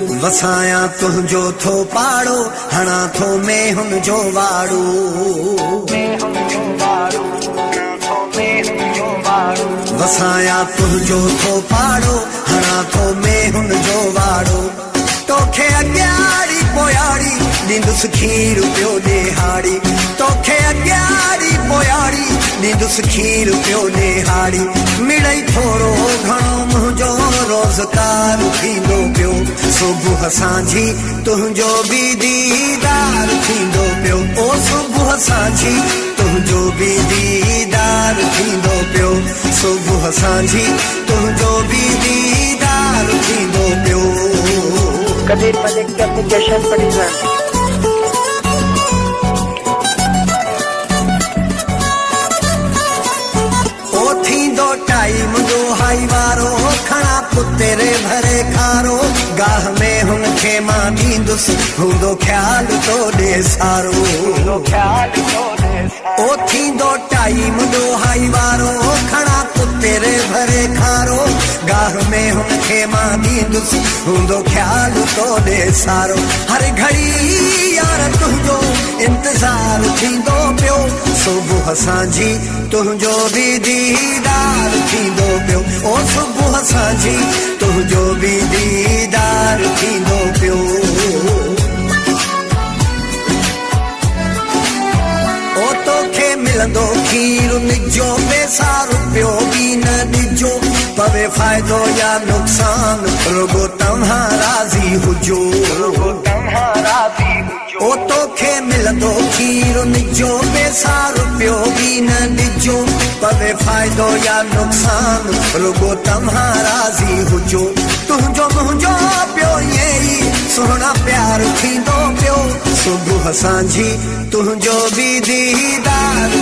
वसाया तुझो थो पाड़ो हणा थो में हुन जो वाड़ो वसाया तुझो थो पाड़ो हणा थो में हुन जो वाड़ो तोखे अग्यारी पोयारी नींदुस खीर पियो ॾेहाड़ी तोखे अग्यारी पोयारी नींदुस खीर पियो ॾेहाड़ी मिड़ई थोरो घणो मुंहिंजो रोज़गार थींदो पियो सुबुह सांझी तुंहिंजो बि दीदार थींदो पियो ओ सुबुह सांझी तुंहिंजो बि दीदार थींदो पियो सुबुह सांझी तुंहिंजो बि दीदार थींदो पियो कदीर मलिक की एप्लीकेशन पढ़ी टाइम दो हाई वारो खणा पुतेरे भरे खारो गाह में हुन खे मां ॾींदुस हूंदो ख्याल तो ॾे सारो ओ थींदो टाइम दो हाई वारो खणा पुतेरे भरे खारो गाह में हुन खे मां ॾींदुस हूंदो ख्याल तो ॾे सारो हर घड़ी यार तुंहिंजो इंतज़ार थींदो पियो सुबुह सांझी तुंहिंजो बि दीदार थींदो पियो ओ सुबुह सांझी तुंहिंजो बि दीदार थींदो पियो ओ तोखे मिलंदो खीर निजो पैसा रुपयो बि न ॾिजो पवे फ़ाइदो या नुक़सान रुगो तव्हां राज़ी हुजो ओ तोखे मिलंदो खीर निजो पैसा रुपयो बि न ॾिजो पवे फ़ाइदो या नुक़सान रुगो तव्हां राज़ी हुजो तुंहिंजो मुंहिंजो पियो ईअं ई सुहिणा प्यार थींदो पियो सुबुह सांझी तुंहिंजो बि दीदार